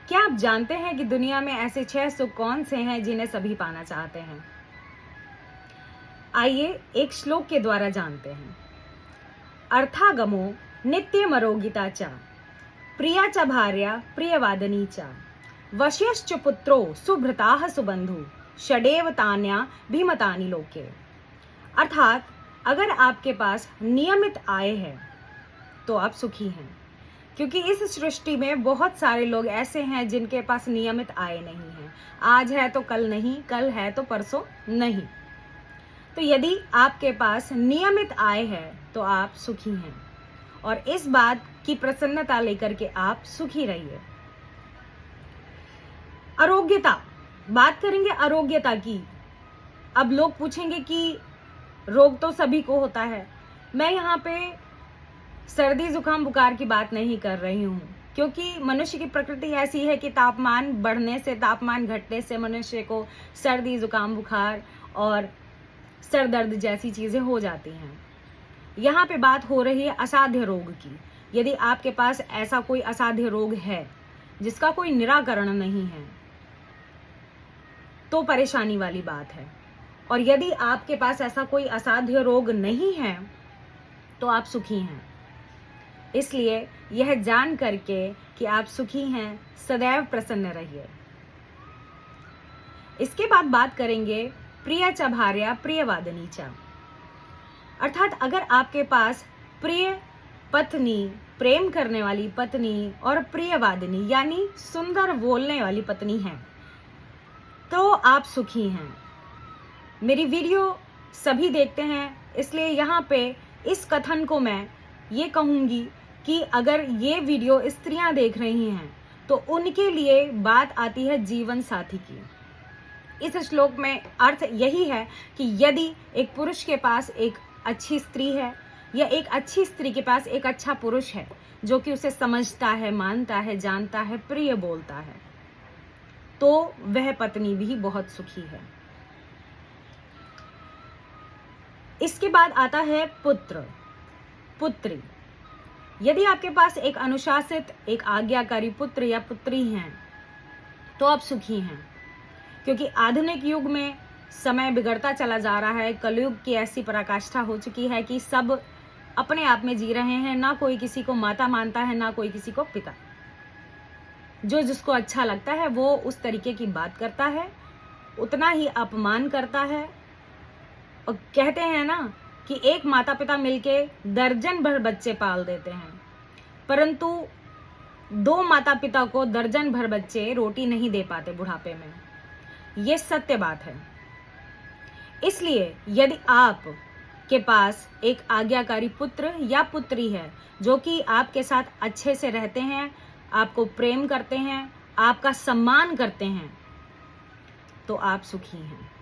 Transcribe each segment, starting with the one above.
क्या आप जानते हैं कि दुनिया में ऐसे 6 सुख कौन से हैं जिन्हें सभी पाना चाहते हैं? आइए एक श्लोक के द्वारा जानते हैं। अर्थागमो नित्यमरोगिता च, प्रिया च भार्या प्रियवादिनी च, वश्यश्च पुत्रो सुभृताः सुबंधु, षडेव तान्या भीमतानि लोके। अर्थात अगर आपके पास नियमित आय है तो आप सुखी हैं, क्योंकि इस सृष्टि में बहुत सारे लोग ऐसे हैं जिनके पास नियमित आय नहीं है। आज है तो कल नहीं, कल है तो परसों नहीं। तो यदि आपके पास नियमित आय है तो आप सुखी हैं, और इस बात की प्रसन्नता लेकर के आप सुखी रहिए। आरोग्यता, बात करेंगे आरोग्यता की। अब लोग पूछेंगे कि रोग तो सभी को होता है। मैं यहाँ पे सर्दी जुकाम बुखार की बात नहीं कर रही हूँ, क्योंकि मनुष्य की प्रकृति ऐसी है कि तापमान बढ़ने से, तापमान घटने से मनुष्य को सर्दी जुकाम बुखार और सर दर्द जैसी चीजें हो जाती हैं। यहाँ पे बात हो रही है असाध्य रोग की। यदि आपके पास ऐसा कोई असाध्य रोग है जिसका कोई निराकरण नहीं है तो परेशानी वाली बात है, और यदि आपके पास ऐसा कोई असाध्य रोग नहीं है तो आप सुखी हैं। इसलिए यह जान करके कि आप सुखी हैं, सदैव प्रसन्न रहिए। इसके बाद बात करेंगे प्रिया च भार्या प्रियवादिनी च। अर्थात अगर आपके पास प्रिय पत्नी, प्रेम करने वाली पत्नी और प्रियवादिनी यानी सुंदर बोलने वाली पत्नी है तो आप सुखी हैं। मेरी वीडियो सभी देखते हैं, इसलिए यहाँ पे इस कथन को मैं ये कहूँगी कि अगर ये वीडियो स्त्रियां देख रही हैं तो उनके लिए बात आती है जीवन साथी की। इस श्लोक में अर्थ यही है कि यदि एक पुरुष के पास एक अच्छी स्त्री है या एक अच्छी स्त्री के पास एक अच्छा पुरुष है जो कि उसे समझता है, मानता है, जानता है, प्रिय बोलता है, तो वह पत्नी भी बहुत सुखी है। इसके बाद आता है पुत्र, पुत्री। यदि आपके पास एक अनुशासित, एक आज्ञाकारी पुत्र या पुत्री हैं तो आप सुखी हैं, क्योंकि आधुनिक युग में समय बिगड़ता चला जा रहा है। कलयुग की ऐसी पराकाष्ठा हो चुकी है कि सब अपने आप में जी रहे हैं, ना कोई किसी को माता मानता है, ना कोई किसी को पिता। जो जिसको अच्छा लगता है वो उस तरीके की बात करता है, उतना ही अपमान करता है। और कहते हैं ना कि एक माता पिता मिलके दर्जन भर बच्चे पाल देते हैं, परंतु 2 माता पिता को दर्जन भर बच्चे रोटी नहीं दे पाते बुढ़ापे में। ये सत्य बात है। इसलिए यदि आप के पास एक आज्ञाकारी पुत्र या पुत्री है जो कि आपके साथ अच्छे से रहते हैं, आपको प्रेम करते हैं, आपका सम्मान करते हैं, तो आप सुखी हैं।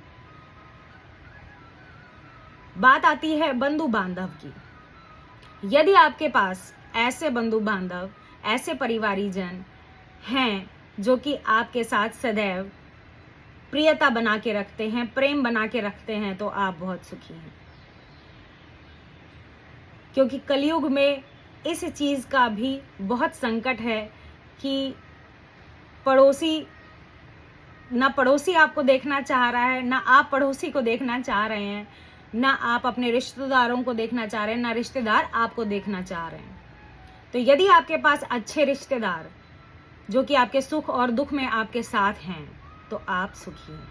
बात आती है बंधु बांधव की। यदि आपके पास ऐसे बंधु बांधव, ऐसे परिवारीजन हैं जो कि आपके साथ सदैव प्रियता बना के रखते हैं, प्रेम बना के रखते हैं, तो आप बहुत सुखी हैं। क्योंकि कलयुग में इस चीज का भी बहुत संकट है कि ना पड़ोसी आपको देखना चाह रहा है, ना आप पड़ोसी को देखना चाह रहे हैं, ना आप अपने रिश्तेदारों को देखना चाह रहे हैं, ना रिश्तेदार आपको देखना चाह रहे हैं। तो यदि आपके पास अच्छे रिश्तेदार जो कि आपके सुख और दुख में आपके साथ हैं तो आप सुखी हैं।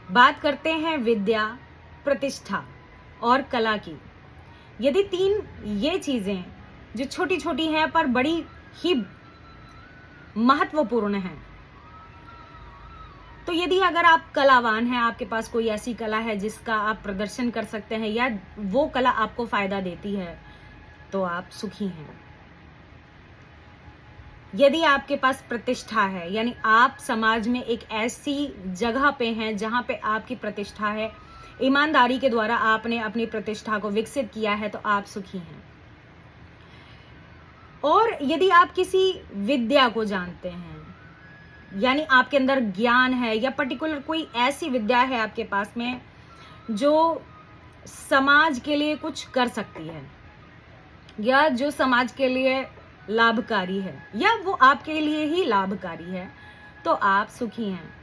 बात करते हैं विद्या, प्रतिष्ठा और कला की। यदि 3 ये चीजें जो छोटी छोटी हैं पर बड़ी ही महत्वपूर्ण हैं, तो यदि अगर आप कलावान हैं, आपके पास कोई ऐसी कला है जिसका आप प्रदर्शन कर सकते हैं या वो कला आपको फायदा देती है, तो आप सुखी हैं। यदि आपके पास प्रतिष्ठा है, यानी आप समाज में एक ऐसी जगह पे हैं जहां पे आपकी प्रतिष्ठा है, ईमानदारी के द्वारा आपने अपनी प्रतिष्ठा को विकसित किया है, तो आप सुखी हैं। और यदि आप किसी विद्या को जानते हैं, यानी आपके अंदर ज्ञान है या पर्टिकुलर कोई ऐसी विद्या है आपके पास में जो समाज के लिए कुछ कर सकती है या जो समाज के लिए लाभकारी है या वो आपके लिए ही लाभकारी है, तो आप सुखी हैं।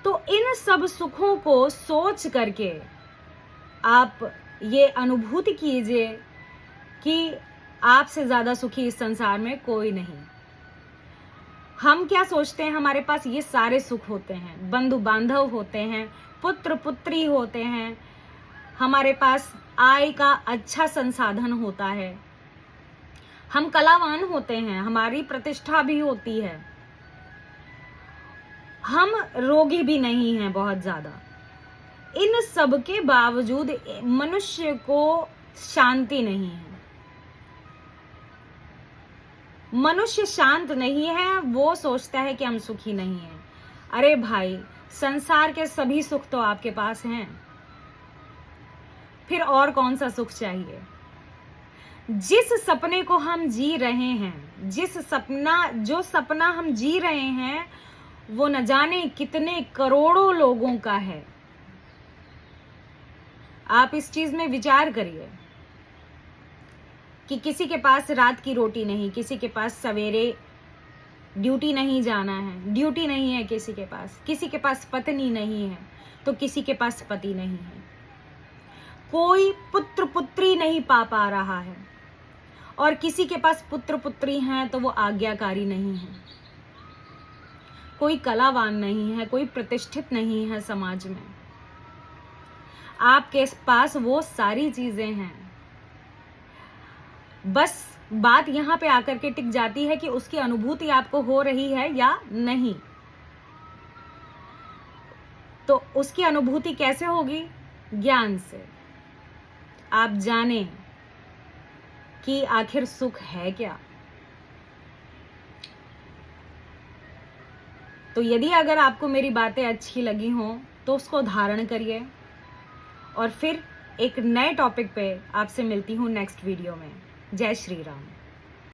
तो इन सब सुखों को सोच करके आप ये अनुभूति कीजिए कि आपसे ज्यादा सुखी इस संसार में कोई नहीं। हम क्या सोचते हैं, हमारे पास ये सारे सुख होते हैं, बंधु बांधव होते हैं, पुत्र पुत्री होते हैं, हमारे पास आय का अच्छा संसाधन होता है, हम कलावान होते हैं, हमारी प्रतिष्ठा भी होती है, हम रोगी भी नहीं हैं बहुत ज्यादा। इन सब के बावजूद मनुष्य को शांति नहीं है, मनुष्य शांत नहीं है, वो सोचता है कि हम सुखी नहीं हैं। अरे भाई, संसार के सभी सुख तो आपके पास हैं, फिर और कौन सा सुख चाहिए? जिस सपने को हम जी रहे हैं, जो सपना हम जी रहे हैं, वो न जाने कितने करोड़ों लोगों का है। आप इस चीज में विचार करिए कि किसी के पास रात की रोटी नहीं, किसी के पास सवेरे ड्यूटी नहीं जाना है, ड्यूटी नहीं है किसी के पास पत्नी नहीं है, तो किसी के पास पति नहीं है, कोई पुत्र पुत्री नहीं पा रहा है, और किसी के पास पुत्र पुत्री हैं तो वो आज्ञाकारी नहीं है, कोई कलावान नहीं है, कोई प्रतिष्ठित नहीं है समाज में। आपके पास वो सारी चीजें हैं, बस बात यहां पे आकर के टिक जाती है कि उसकी अनुभूति आपको हो रही है या नहीं। तो उसकी अनुभूति कैसे होगी? ज्ञान से। आप जाने कि आखिर सुख है क्या। तो यदि अगर आपको मेरी बातें अच्छी लगी हों तो उसको धारण करिए, और फिर एक नए टॉपिक पे आपसे मिलती हूँ नेक्स्ट वीडियो में। जय श्री राम।